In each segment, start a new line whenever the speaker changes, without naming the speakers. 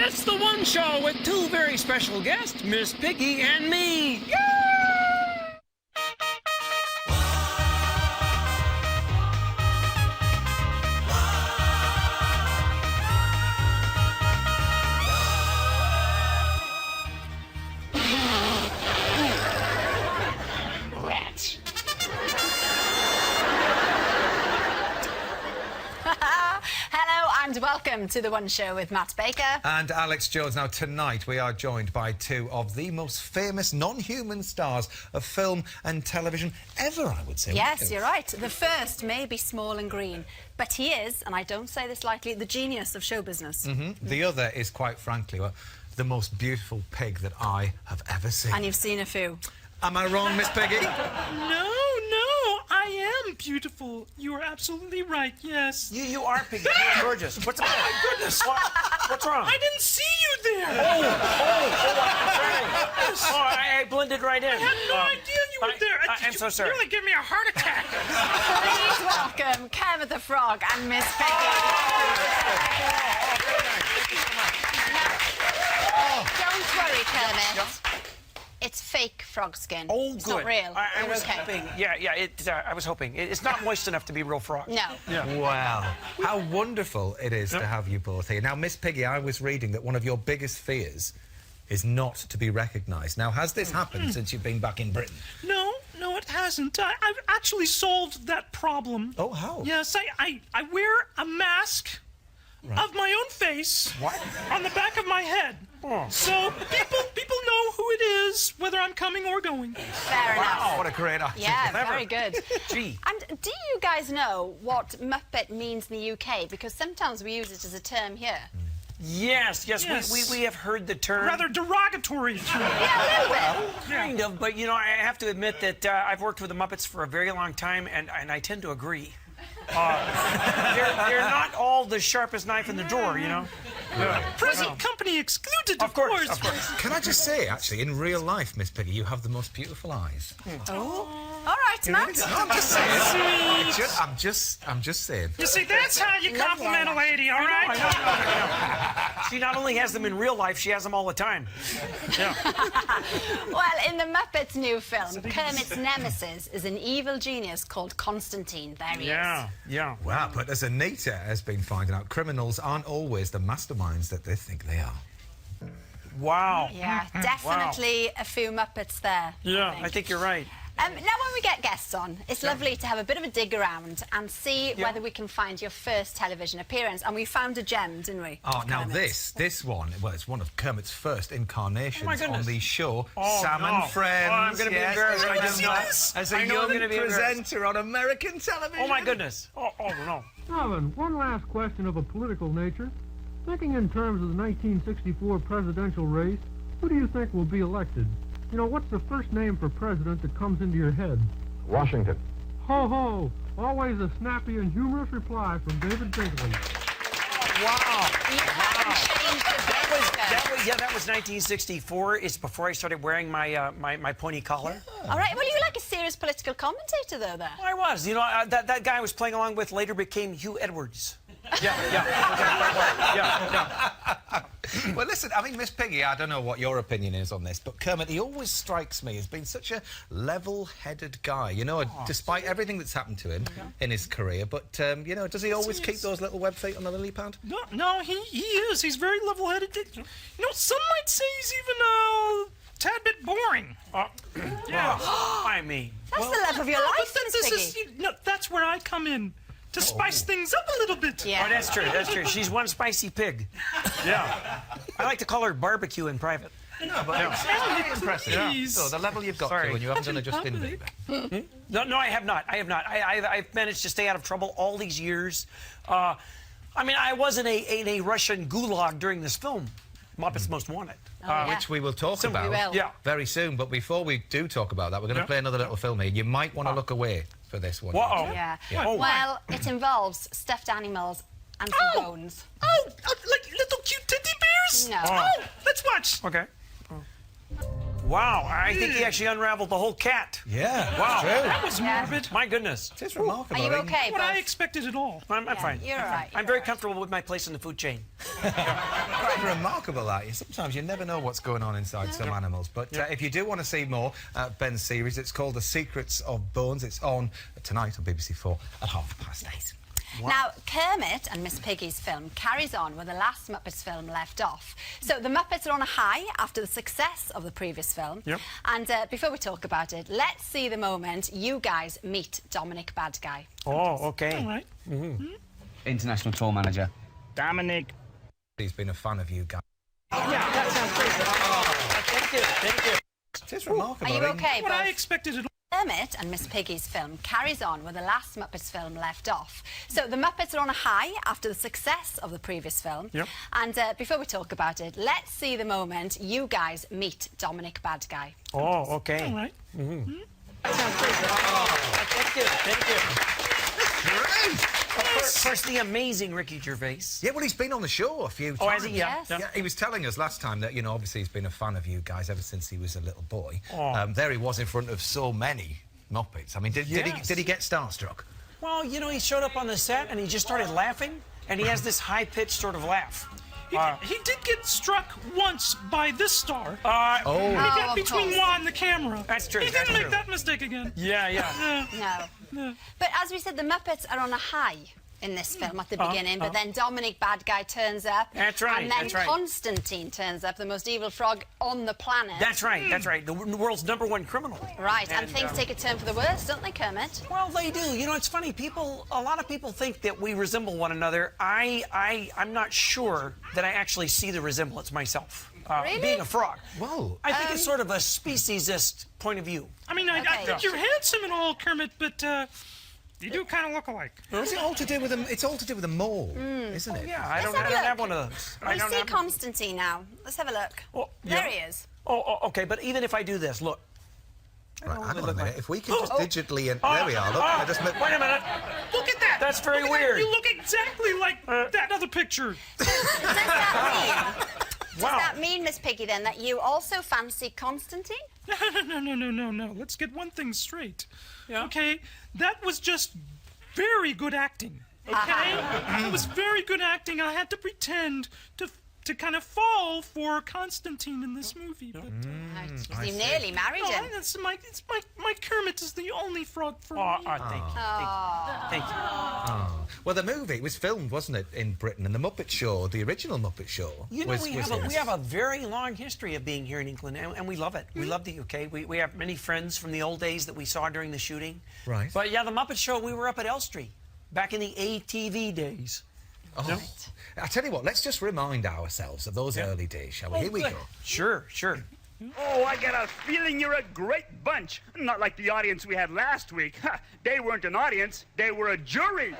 It's the One Show with two very special guests, Miss Piggy and me. Yay! Rats.
Hello and welcome to The One Show with Matt Baker.
And Alex Jones. Now, tonight we are joined by two of the most famous non-human stars of film and television ever, I would say.
Yes, you're right. The first may be small and green, but he is, and I don't say this lightly, the genius of show business.
The other is, quite frankly, well, the most beautiful pig that I have ever seen.
And you've seen a few.
Am I wrong, Miss Piggy?
No, I am beautiful. You are absolutely right, yes.
You are Piggy. You're gorgeous. What's wrong?
Oh, my goodness.
What's wrong?
I didn't see you there.
I blended right in.
I had no idea you were there.
I'm so sorry.
You nearly gave me a heart attack.
Please welcome Kermit the Frog and Miss Piggy. Don't worry, Kermit. It's fake frog skin.
Oh,
it's
good.
not real.
I
You're
was
okay.
hoping. I was hoping. It's not moist enough to be real frog.
No.
Wow. How wonderful it is to have you both here. Now, Miss Piggy, I was reading that one of your biggest fears is not to be recognised. Now, has this happened since you've been back in Britain?
No, it hasn't. I've actually solved that problem.
Oh, how?
Yes, I wear a mask of my own face on the back of my head.
Oh.
So people know who it is, whether I'm coming or going.
Fair enough.
What a great idea.
Yeah,
Clever.
very good.
Gee.
And do you guys know what Muppet means in the UK? Because sometimes we use it as a term here.
Yes.
Yes.
We have heard the term.
Rather derogatory term.
Yeah, a little bit.
Kind of, but you know, I have to admit that I've worked with the Muppets for a very long time, and I tend to agree. They're not all the sharpest knife in the drawer, you know.
Present company excluded,
Of course.
Can I just say, actually, in real life, Miss Piggy, you have the most beautiful eyes.
Oh. All right, Matt.
No, I'm just saying. I'm just saying.
You see, that's how you compliment a lady, all right?
I know. She not only has them in real life, she has them all the time. Yeah.
Well, in the Muppets' new film, Kermit's nemesis is an evil genius called Constantine. There he is.
Yeah.
Wow, but as Anita has been finding out, criminals aren't always the masterminds that they think they are.
Wow.
Yeah, definitely a few Muppets there.
Yeah, I think you're right.
Now, when we get guests on, it's lovely to have a bit of a dig around and see whether we can find your first television appearance. And we found a gem, didn't we?
Oh, now
Kermit's.
this one, well, it's one of Kermit's first incarnations
goodness.
on the show,
Oh,
Sam
no.
and Friends.
Oh, I'm gonna be embarrassed.
I didn't see
as
this.
as a
I know
young
I'm gonna be embarrassed.
presenter on American television.
Oh, my goodness. Oh, no.
Alan, one last question of a political nature. Thinking in terms of the 1964 presidential race, who do you think will be elected? You know, what's the first name for president that comes into your head?
Washington.
Ho ho! Always a snappy and humorous reply from David Binkley.
Wow.
You haven't changed a bit,
That was 1964. It's before I started wearing my my pointy collar.
All right, well, you're like a serious political commentator, though, there.
I was. You know, that guy I was playing along with later became Hugh Edwards. Yeah.
Well, listen, I mean, Miss Piggy, I don't know what your opinion is on this, but Kermit, he always strikes me as being such a level-headed guy, you know, despite everything that's happened to him in his career. But, you know, does he always keep those little web feet on the lily pad?
No, he is. He's very level-headed. You know, some might say he's even a tad bit boring.
I mean.
That's the love of your life,
But
Miss Piggy.
that's where I come in, to spice things up a little bit.
Yeah.
Oh, that's true. She's one spicy pig. Yeah. I like to call her barbecue in private.
No, but it's very impressive.
Please.
So, the level you've got to when you haven't done a Justin Bieber.
No, I have not. I've managed to stay out of trouble all these years. I mean, I was in a Russian gulag during this film, Muppets Most Wanted.
Which we will talk about very soon. But before we do talk about that, we're going to play another little film here. You might want to look away for this one.
Whoa.
Yeah.
Oh,
Well, it involves stuffed animals and some bones.
Oh, like little cute teddy bears?
No.
Oh, let's watch.
Okay. Wow, I think he actually unraveled the whole cat.
Yeah,
Wow.
true.
That was morbid.
My goodness.
It's remarkable.
Are you
I mean,
okay,
What I
both?
expected at all.
I'm fine.
You're all right.
I'm very comfortable with my place in the food chain.
Quite remarkable, that. Sometimes you never know what's going on inside some animals. But if you do want to see more Ben's series, it's called The Secrets of Bones. It's on tonight on BBC4 at 8:30.
Now, Kermit and Miss Piggy's film carries on where the last Muppets film left off. So the Muppets are on a high after the success of the previous film.
Yep.
And before we talk about it, let's see the moment you guys meet Dominic Bad Guy.
Oh, okay.
All right.
International tour manager.
Dominic.
He's been a fan of you guys.
Yeah, that sounds great. Thank you. Thank you.
It is remarkable.
Are you
I mean,
okay,
What I
both?
expected at all.
Kermit and Miss Piggy's film carries on where the last Muppets film left off. So the Muppets are on a high after the success of the previous film.
Yep.
And before we talk about it, let's see the moment you guys meet Dominic Bad Guy.
Oh, okay.
All right.
That sounds great. Thank you. Thank you.
great.
Of course, the amazing Ricky Gervais.
Yeah, well, he's been on the show a few times.
Oh, has he? Yeah.
Yes.
Yeah, he was telling us last time that, you know, obviously he's been a fan of you guys ever since he was a little boy.
Oh.
There he was in front of so many Muppets. I mean, did he get starstruck?
Well, you know, he showed up on the set and he just started laughing, and he has this high-pitched sort of laugh.
He did get struck once by this star. He
Oh,
got
of
between
course.
Juan and the camera.
That's true,
He
that's
didn't
true.
make that mistake again.
Yeah.
No. But as we said, the Muppets are on a high in this film at the beginning, but then Dominic Bad Guy turns up.
That's right,
And then
that's right.
Constantine turns up, the most evil frog on the planet.
That's right. That's right. The world's #1 criminal.
Right, and things
um,
take a turn for the worse, don't they, Kermit?
Well, they do. You know, it's funny. A lot of people think that we resemble one another. I'm not sure that I actually see the resemblance myself.
Really?
Being a frog.
Whoa.
I think it's sort of a speciesist point of view.
I mean, I
Okay.
think you're handsome and all, Kermit, but you do kind of look alike.
Is it all to do with them? It's all to do with the mole, isn't it?
Yeah, I don't
have a look.
have one of those. I
We
don't
see
have-
Constantine now. Let's have a look.
Oh,
There
yeah.
he is.
Oh, okay. But even if I do this, look.
Right, hang on a
look
minute.
like-
If we can just digitally... there we are, look. I just
Wait a minute.
Look at that!
That's very
Look at that.
weird.
You look exactly like that other picture.
Does that mean...
Wow.
Does that mean, Miss Piggy, then, that you also fancy Constantine?
No. Let's get one thing straight.
Yeah.
Okay? That was just very good acting. Okay? It was very good acting. I had to pretend to kind of fall for Constantine in this movie. But
Because you nearly married him.
it's my Kermit is the only frog for me.
Thank you.
Well, the movie, it was filmed, wasn't it, in Britain? And the Muppet Show, the original Muppet Show,
You know,
was
we
here.
have a very long history of being here in England, and we love it. We love the UK. We have many friends from the old days that we saw during the shooting.
Right.
But yeah, the Muppet Show, we were up at Elstree back in the ATV days.
Oh. I tell you what, let's just remind ourselves of those early days, shall we? Here we go.
Sure.
Oh, I get a feeling you're a great bunch. Not like the audience we had last week. Ha, they weren't an audience, they were a jury.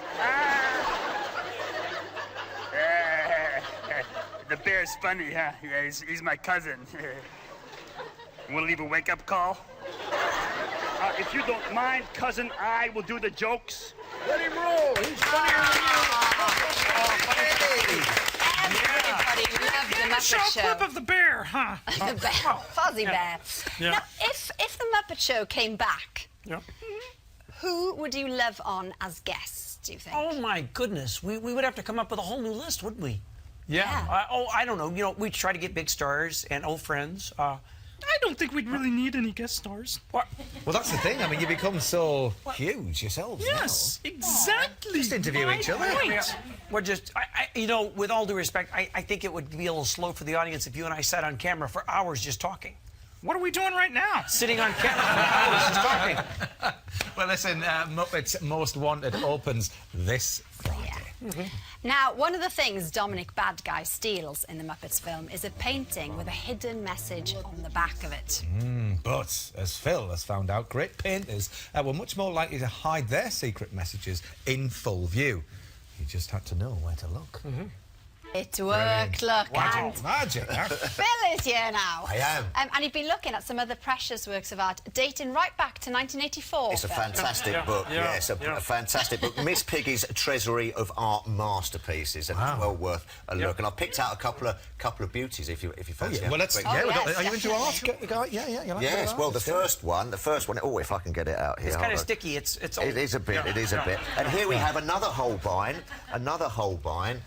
The bear's funny, huh? Yeah, he's my cousin. Want to leave a wake-up call? If you don't mind, cousin, I will do the jokes. Let him roll. He's funnier than
Everybody loved the Muppet
Show
Show.
clip of the bear, huh?
The bear. Fuzzy Bear.
Yeah.
Now, if the Muppet Show came back,
Yeah.
who would you love on as guests, do you think?
Oh my goodness, we would have to come up with a whole new list, wouldn't we?
Yeah.
I don't know. You know, we try to get big stars and old friends.
I don't think we'd really need any guest stars.
Well, that's the thing. I mean, you become so huge yourselves
Yes, exactly.
Just interview
My
each other.
point.
We're just, you know, with all due respect, I think it would be a little slow for the audience if you and I sat on camera for hours just talking.
What are we doing right now?
Sitting on camera for hours just talking.
now. Well, listen, Muppets Most Wanted opens this Friday.
Now, one of the things Dominic Bad Guy steals in the Muppets film is a painting with a hidden message on the back of it.
But, as Phil has found out, great painters were much more likely to hide their secret messages in full view. You just had to know where to look.
It worked, look. And
Magic, huh?
Phil is here now.
I am.
And you've been looking at some other precious works of art dating right back to 1984.
It's a
Phil.
fantastic book, yes, a fantastic book. Miss Piggy's Treasury of Art Masterpieces, and it's well worth a look. And I've picked out a couple of beauties if you fancy.
Well, let's.
Oh, yes,
are you into art? Yeah. You like
Yes,
art?
well, the first one. Oh, if I can get it out here.
It's kind
hold
of
on.
sticky. It's old.
It is a bit. It is a bit. And here we have another Holbein.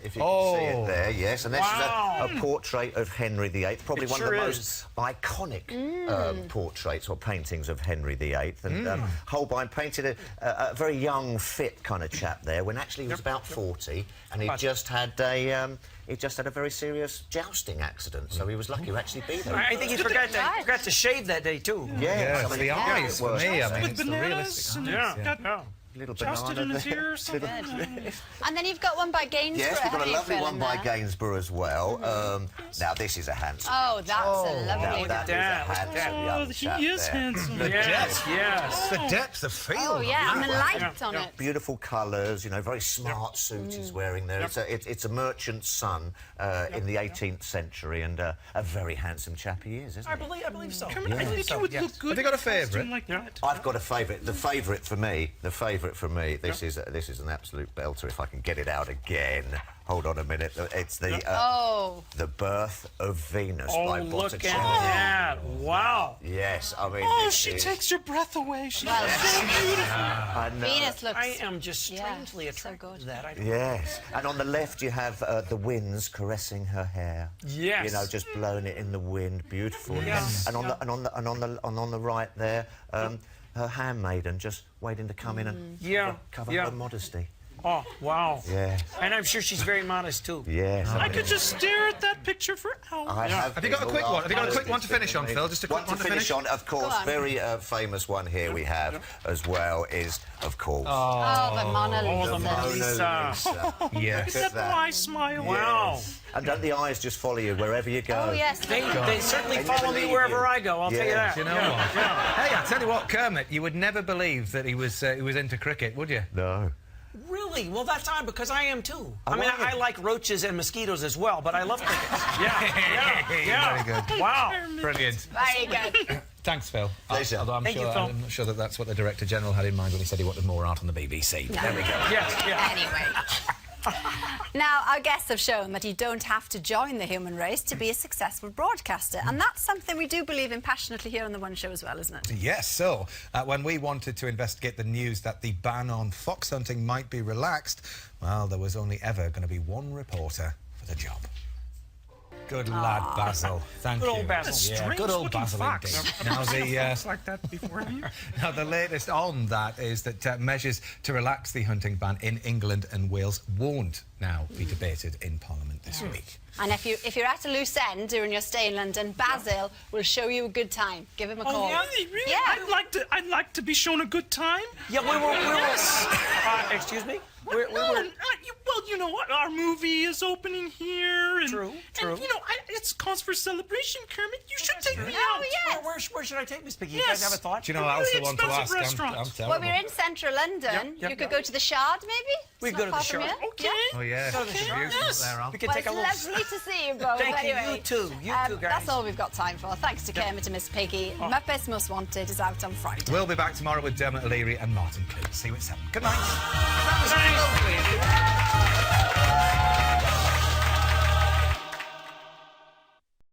If you can see it there, yes. And this is a portrait of Henry VIII, probably one of the most iconic portraits or paintings of Henry VIII. And Holbein painted a very young, fit kind of chap there when actually he was about 40, and he just had a very serious jousting accident, so he was lucky to actually be there.
I think he forgot to shave that day too.
Yes,
the eyes for me. I mean,
With
it's the
bananas
realistic.
and got
little
jousted in
banana
his
there.
ear or something.
And then you've got one by Gainsborough.
Yes, we've got a
haven't you,
lovely
Phil,
one
in
by
there?
Gainsborough as well. Now, this is a handsome.
Oh, that's a
Now,
lovely...
that is a handsome young chap
He is
there.
handsome.
Yes.
The depth of field.
Oh, yeah, and the light on it.
Beautiful colours, you know, very smart suit he's wearing there. It's a merchant's son in the 18th century, and a very handsome chap he is, isn't
I
he?
believe so.
Kermit, I think you would look good.
Have you got a
in costume
favourite?
Like that.
I've got a favourite. The favourite for me. This is an absolute belter. If I can get it out again. Hold on a minute. It's the Birth of Venus by
Oh, look at
Botticelli.
that! Wow.
Yes, I mean.
Oh,
this
she
is-
takes your breath away. She's
Well,
so beautiful.
I know.
Venus looks...
I am just strangely
so
attracted
good.
to that.
Yes, and on the left you have the winds caressing her hair.
Yes.
You know, just blowing it in the wind, beautiful.
Yes.
And on the right there, her handmaiden just waiting to come in and cover her modesty.
Oh, wow.
Yeah.
And I'm sure she's very modest too.
Yes.
I could just stare at that picture for hours.
Have you got a quick one? Have you got a quick one to finish on, Phil? Just a quick
one to finish on. Of course, very famous one here we have as well is, of course,
Oh, the Mona Lisa.
the Mona Lisa.
Yes.
That wry smile.
Wow.
And don't the eyes just follow you wherever you go?
Oh, yes.
They certainly
They
follow
never
me
leave
wherever
you.
I go. I'll tell you that.
You know what? Hey, I tell you what, Kermit, you would never believe that he was into cricket, would you?
No.
Really? Well, that's odd because I am too. I mean,
like it.
I like roaches and mosquitoes as well, but I love cricket. Yeah.
Very good.
Wow.
Brilliant.
Very good.
Thanks, Phil.
Pleasure.
Although
Thank you, Phil.
I'm not sure that that's what the Director General had in mind when he said he wanted more art on the BBC.
No.
There we go.
Yeah.
Anyway. Now, our guests have shown that you don't have to join the human race to be a successful broadcaster, and that's something we do believe in passionately here on The One Show as well, isn't it?
Yes, so when we wanted to investigate the news that the ban on fox hunting might be relaxed, well, there was only ever going to be one reporter for the job. Good lad, Basil. Thank
Good
you.
old Basil.
Yeah,
Strange
good old
looking
Basil
fox.
indeed. Now
Fox like that before, have you?
Now, the latest on that is that measures to relax the hunting ban in England and Wales won't now be debated in Parliament this week.
And if you're at a loose end during your stay in London, Basil will show you a good time. Give him a call.
Yeah, really?
Yeah.
I'd like to be shown a good time.
Yeah, we were excuse me?
Well, you know what? Our movie is opening here. And,
True.
And, you know, it's cause for celebration, Kermit. You should take me out.
Oh, yes.
Where should I take Miss Piggy?
Yes.
You guys have a thought?
Do you know, I also
Really
want to
expensive
ask,
restaurant.
I'm
Well,
terrible.
we're in central London.
Yep,
You could go to the Shard, maybe?
We
It's
go
not
to the
far from
Shard.
here.
Okay.
Oh, yeah.
Go to the Shard.
Beautiful there, Al.
We can
Well,
take a
it's
little...
lovely to see you both.
Thank you.
Anyway,
You too, guys.
That's all we've got time for. Thanks to Kermit and Miss Piggy. Muppets Most Wanted is out on Friday.
We'll be back tomorrow with Dermot O'Leary and Martin Clune. See you at 7. Good night.
Thanks.